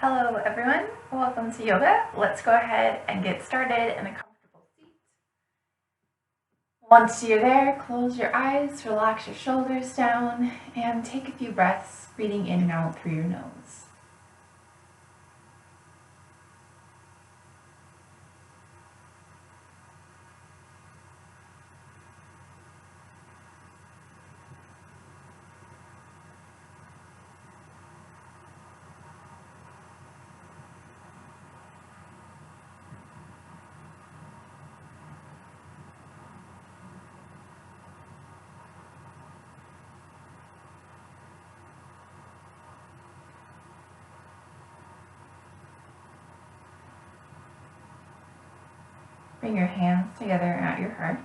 Hello everyone, welcome to yoga. Let's go ahead and get started in a comfortable seat. Once you're there, close your eyes, relax your shoulders down, and take a few breaths, breathing in and out through your nose. Bring your hands together at your heart.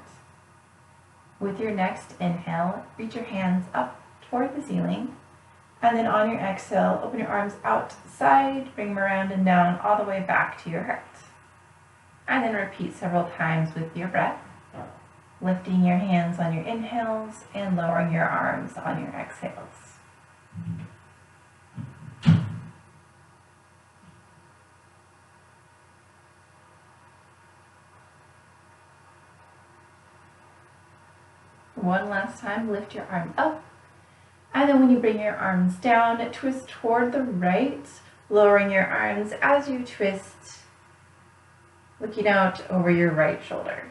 With your next inhale, reach your hands up toward the ceiling, and then on your exhale, open your arms outside, bring them around and down all the way back to your heart. And then repeat several times with your breath, lifting your hands on your inhales and lowering your arms on your exhales. One last time, lift your arm up. And then when you bring your arms down, twist toward the right, lowering your arms as you twist, looking out over your right shoulder.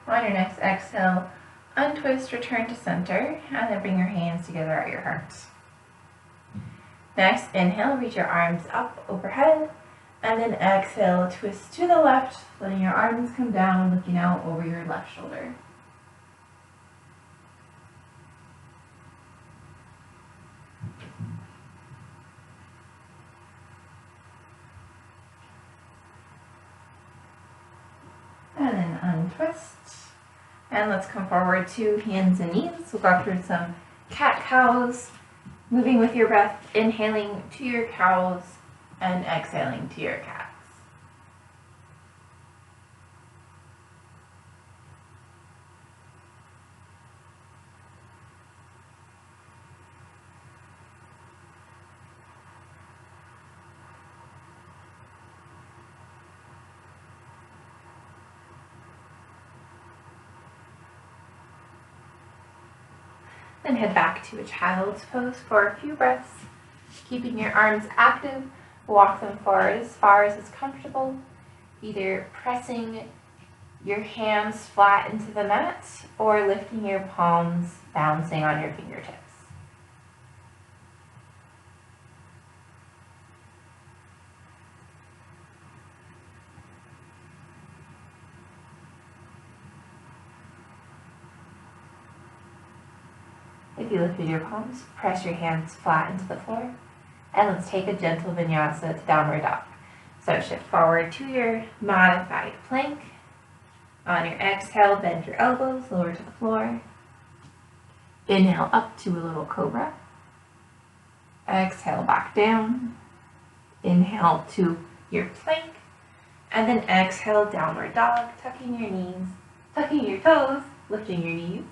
On your next exhale, untwist, return to center, and then bring your hands together at your heart. Next, inhale, reach your arms up overhead, and then exhale, twist to the left, letting your arms come down, looking out over your left shoulder. And then untwist. And let's come forward to hands and knees. We'll go through some cat-cows, moving with your breath, inhaling to your cows and exhaling to your cats. Then head back to a child's pose for a few breaths, keeping your arms active. Walk them forward as far as is comfortable, either pressing your hands flat into the mat or lifting your palms, bouncing on your fingertips. If you lifted your palms, press your hands flat into the floor. And let's take a gentle vinyasa to downward dog. So shift forward to your modified plank. On your exhale, bend your elbows, lower to the floor. Inhale up to a little cobra. Exhale back down. Inhale to your plank. And then exhale, downward dog, tucking your knees, tucking your toes, lifting your knees.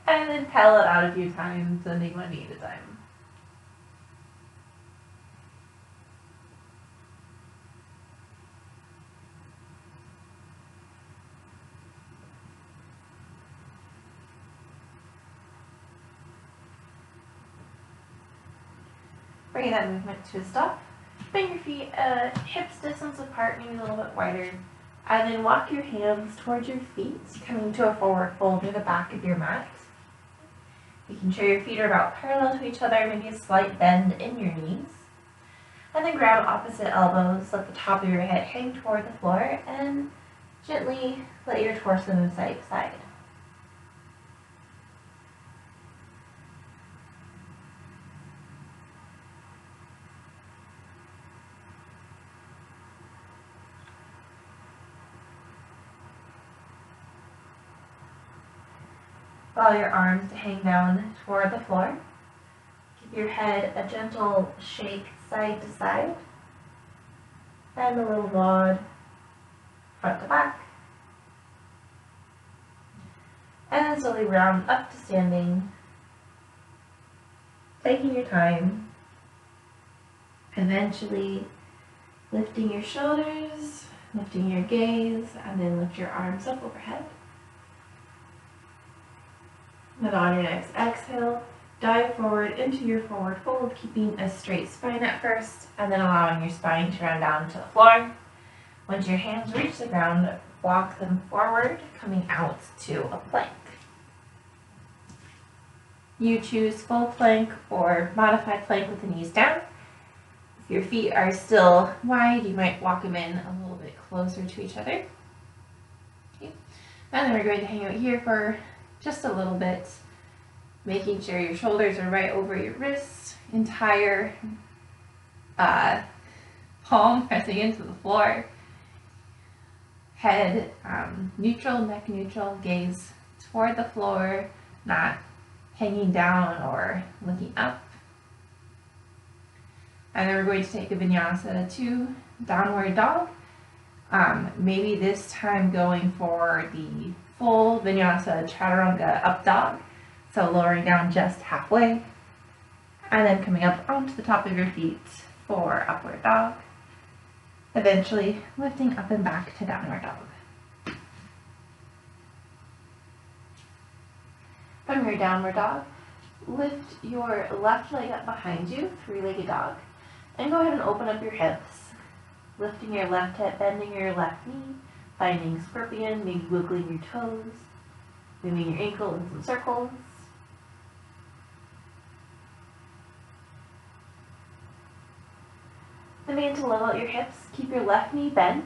And then pedal it out a few times, bending one knee at a time. Bring that movement to a stop. Bring your feet hips distance apart, maybe a little bit wider. And then walk your hands towards your feet, coming to a forward fold near the back of your mat. Making sure your feet are about parallel to each other, maybe a slight bend in your knees. And then grab opposite elbows, let the top of your head hang toward the floor, and gently let your torso move side to side. Allow your arms to hang down toward the floor. Give your head a gentle shake side to side and a little nod front to back. And then slowly round up to standing, taking your time, eventually lifting your shoulders, lifting your gaze, and then lift your arms up overhead. Then on your next exhale, dive forward into your forward fold, keeping a straight spine at first, and then allowing your spine to round down to the floor. Once your hands reach the ground, walk them forward, coming out to a plank. You choose full plank or modified plank with the knees down. If your feet are still wide, you might walk them in a little bit closer to each other. Okay. And then we're going to hang out here for just a little bit, making sure your shoulders are right over your wrists, entire palm pressing into the floor, head neutral, neck neutral, gaze toward the floor, not hanging down or looking up. And then we're going to take a vinyasa to downward dog. Maybe this time going for the full vinyasa chaturanga up dog. So lowering down just halfway. And then coming up onto the top of your feet for upward dog. Eventually lifting up and back to downward dog. From your downward dog, lift your left leg up behind you, three-legged dog. And go ahead and open up your hips, lifting your left hip, bending your left knee, finding scorpion, maybe wiggling your toes, moving your ankle in some circles. Then begin to level out your hips, keep your left knee bent,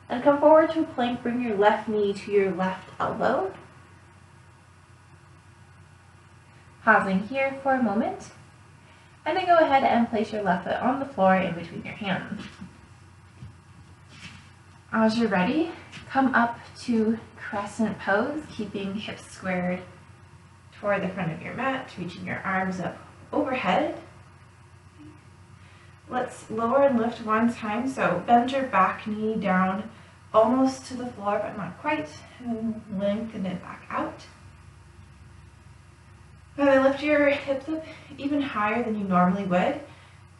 and come forward to a plank, bring your left knee to your left elbow. Pausing here for a moment. And then go ahead and place your left foot on the floor in between your hands. As you're ready, come up to crescent pose, keeping hips squared toward the front of your mat, reaching your arms up overhead. Let's lower and lift one time, so bend your back knee down almost to the floor, but not quite, and then lengthen it back out. And then lift your hips up even higher than you normally would,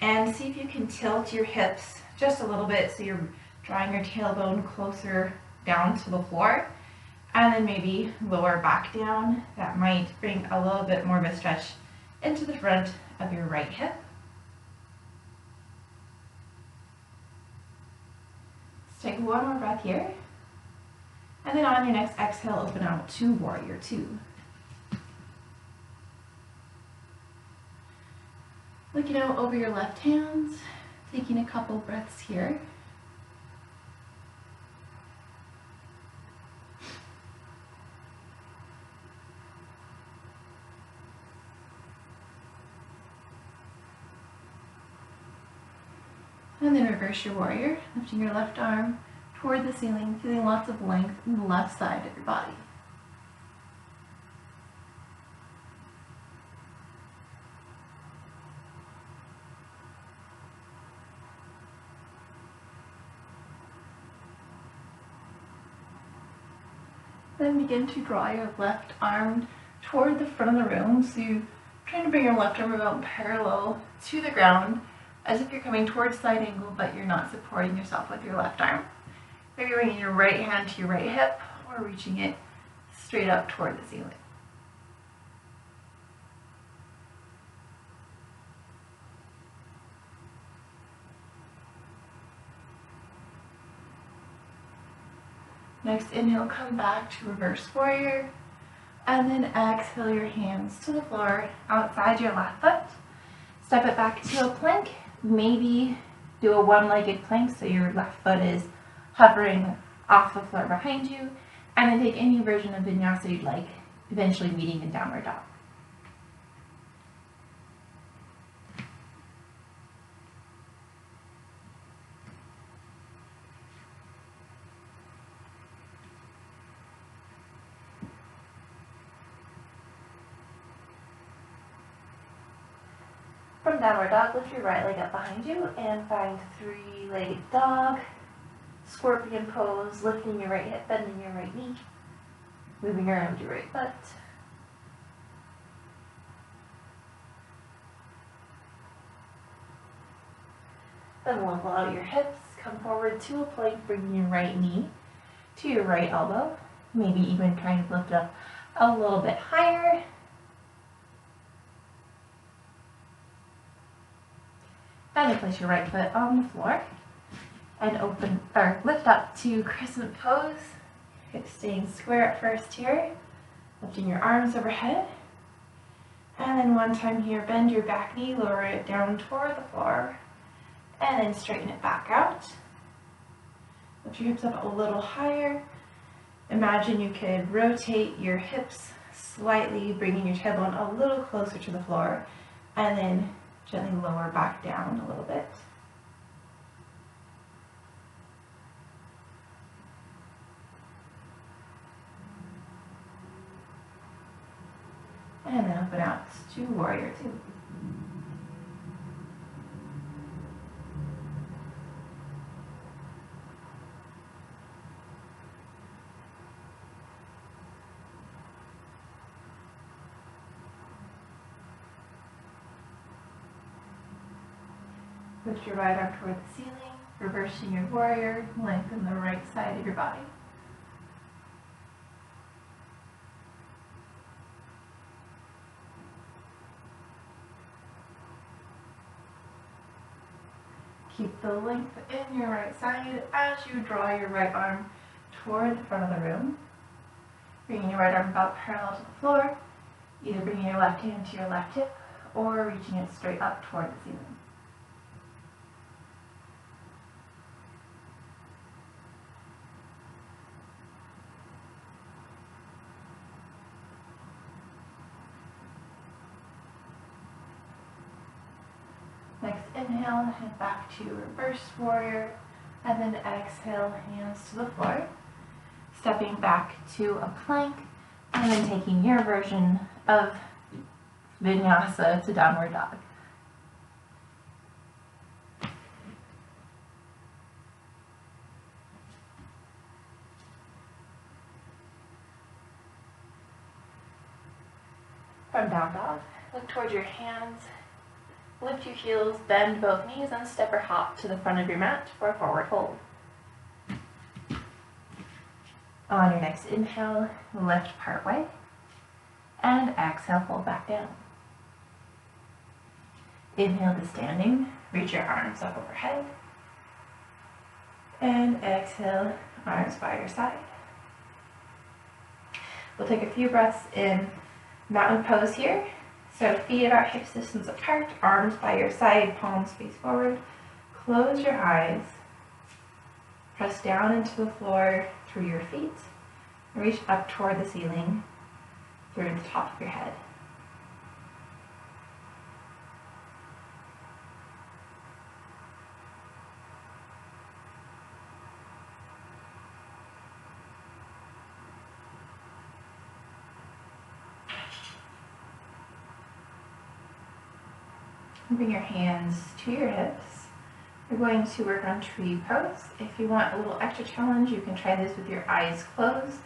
and see if you can tilt your hips just a little bit so you're drawing your tailbone closer down to the floor, and then maybe lower back down. That might bring a little bit more of a stretch into the front of your right hip. Let's take one more breath here, and then on your next exhale, open out to warrior two. Looking out over your left hands, taking a couple breaths here. And then reverse your warrior, lifting your left arm toward the ceiling, feeling lots of length in the left side of your body. Then begin to draw your left arm toward the front of the room. So you're trying to bring your left arm about parallel to the ground, as if you're coming towards side angle, but you're not supporting yourself with your left arm. Maybe bringing your right hand to your right hip, or reaching it straight up toward the ceiling. Next inhale, come back to reverse warrior, and then exhale your hands to the floor outside your left foot. Step it back to a plank, maybe do a one-legged plank so your left foot is hovering off the floor behind you, and then take any version of vinyasa you'd like, eventually meeting in downward dog. From downward dog, lift your right leg up behind you and find three-legged dog. Scorpion pose, lifting your right hip, bending your right knee, moving around your right butt. Then level out your hips, come forward to a plank, bringing your right knee to your right elbow. Maybe even trying to lift it up a little bit higher. And then place your right foot on the floor and open or lift up to crescent pose. Hips staying square at first here, lifting your arms overhead. And then one time here, bend your back knee, lower it down toward the floor, and then straighten it back out. Lift your hips up a little higher. Imagine you could rotate your hips slightly, bringing your tailbone a little closer to the floor, and then gently lower back down a little bit. And then open out to warrior two. Lift your right arm toward the ceiling, reversing your warrior, lengthen the right side of your body. Keep the length in your right side as you draw your right arm toward the front of the room. Bringing your right arm about parallel to the floor, either bringing your left hand to your left hip or reaching it straight up toward the ceiling. Next inhale, head back to reverse warrior, and then exhale, hands to the floor. Stepping back to a plank, and then taking your version of vinyasa to downward dog. From down dog, look towards your hands. Lift your heels, bend both knees, and step or hop to the front of your mat for a forward fold. On your next inhale, lift part way, and exhale, fold back down. Inhale to standing, reach your arms up overhead, and exhale, arms by your side. We'll take a few breaths in mountain pose here. So feet about hips distance apart, arms by your side, palms face forward. Close your eyes. Press down into the floor through your feet. Reach up toward the ceiling through the top of your head. Bring your hands to your hips. We're going to work on tree pose. If you want a little extra challenge, you can try this with your eyes closed.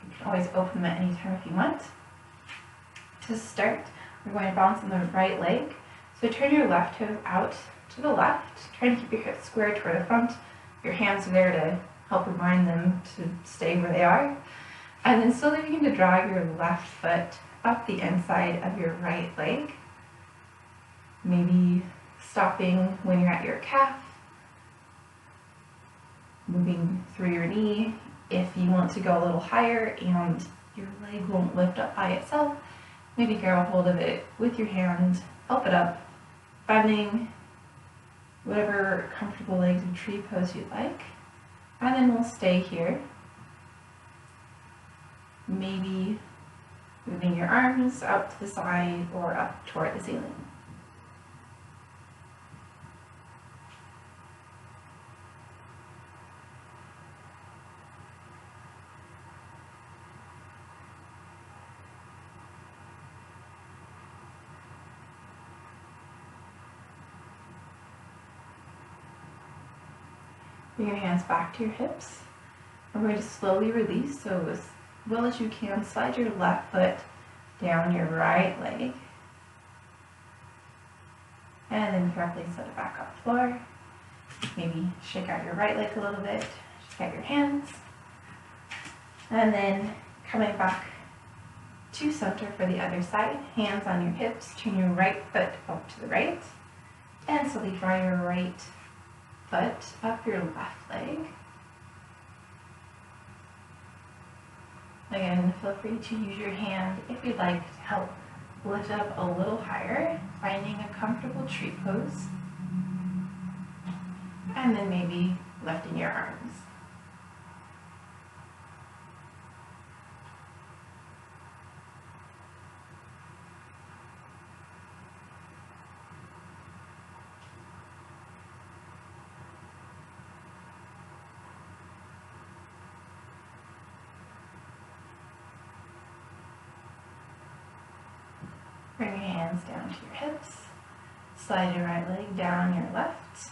You can always open them at any time if you want. To start, we're going to balance on the right leg. So turn your left toes out to the left. Try to keep your hips square toward the front. Your hands are there to help remind them to stay where they are. And then slowly begin to drag your left foot up the inside of your right leg. Maybe stopping when you're at your calf, moving through your knee. If you want to go a little higher and your leg won't lift up by itself, maybe grab a hold of it with your hand, help it up, finding whatever comfortable legs and tree pose you'd like. And then we'll stay here. Maybe moving your arms out to the side or up toward the ceiling. Bring your hands back to your hips. And we're going to slowly release, so as well as you can, slide your left foot down your right leg. And then carefully set it back on the floor. Maybe shake out your right leg a little bit, shake out your hands. And then coming back to center for the other side, hands on your hips, turn your right foot out to the right. And slowly draw your right foot up your left leg. Again, feel free to use your hand if you'd like to help lift up a little higher, finding a comfortable tree pose. And then maybe lifting your arms. Bring your hands down to your hips. Slide your right leg down your left.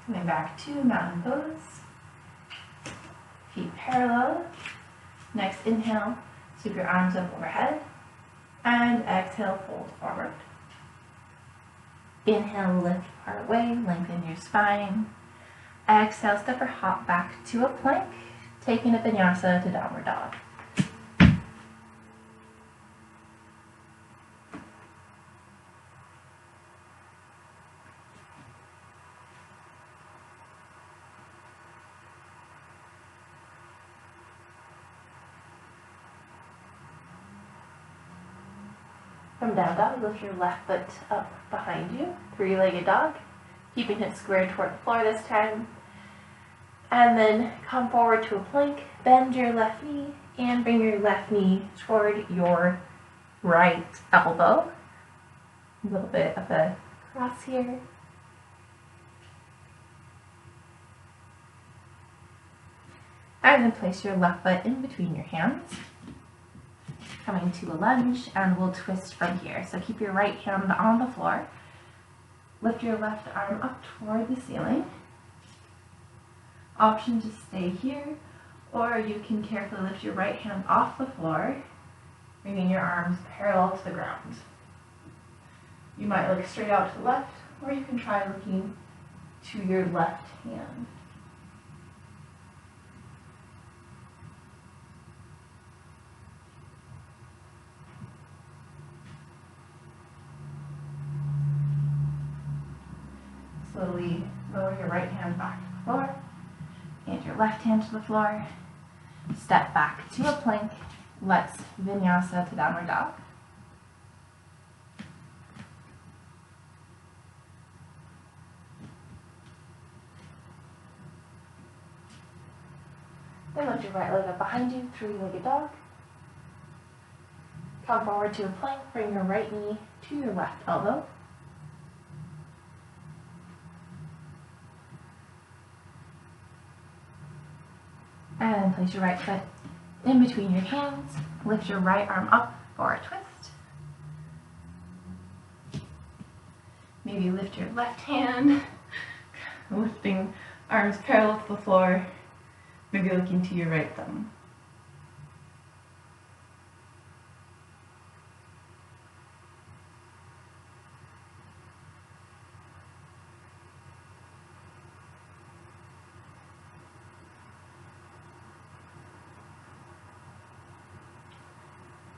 Coming back to mountain pose. Feet parallel. Next inhale, sweep your arms up overhead. And exhale, fold forward. Inhale, lift part way, lengthen your spine. Exhale, step or hop back to a plank, taking a vinyasa to downward dog. From down dog, lift your left foot up behind you, three-legged dog, keeping hips squared toward the floor this time. And then come forward to a plank, bend your left knee, and bring your left knee toward your right elbow. A little bit of a cross here. And then place your left foot in between your hands. Coming to a lunge, and we'll twist from here. So keep your right hand on the floor. Lift your left arm up toward the ceiling. Option to stay here, or you can carefully lift your right hand off the floor, bringing your arms parallel to the ground. You might look straight out to the left, or you can try looking to your left hand. Slowly lower your right hand back to the floor, and your left hand to the floor. Step back to a plank. Let's vinyasa to downward dog. Then lift your right leg up behind you, three-legged dog. Come forward to a plank, bring your right knee to your left elbow. And place your right foot in between your hands. Lift your right arm up for a twist. Maybe lift your left hand, lifting arms parallel to the floor. Maybe looking to your right thumb.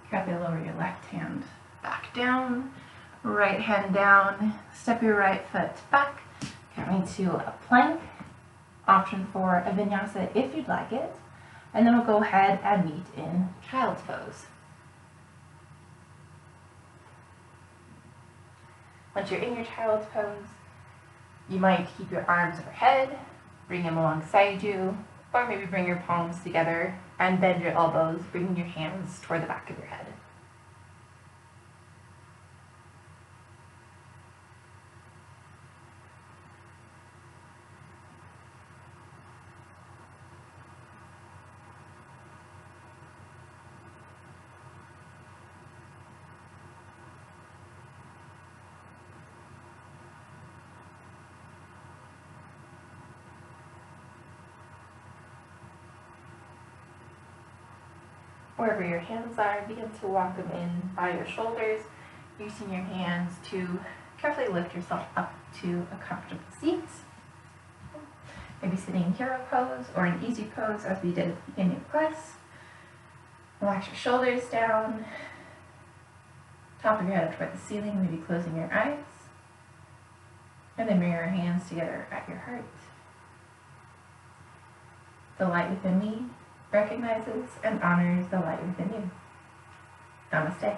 Carefully lower your left hand back down, right hand down, step your right foot back, coming to a plank. Option for a vinyasa if you'd like it, and then we'll go ahead and meet in child's pose. Once you're in your child's pose, you might keep your arms overhead, bring them alongside you, or maybe bring your palms together and bend your elbows, bringing your hands toward the back of your head. Wherever your hands are, begin to walk them in by your shoulders, using your hands to carefully lift yourself up to a comfortable seat. Maybe sitting in hero pose or an easy pose as we did at the beginning of class. Relax your shoulders down, top of your head up toward the ceiling, maybe closing your eyes. And then bring your hands together at your heart. The light within me recognizes and honors the light within you. Namaste.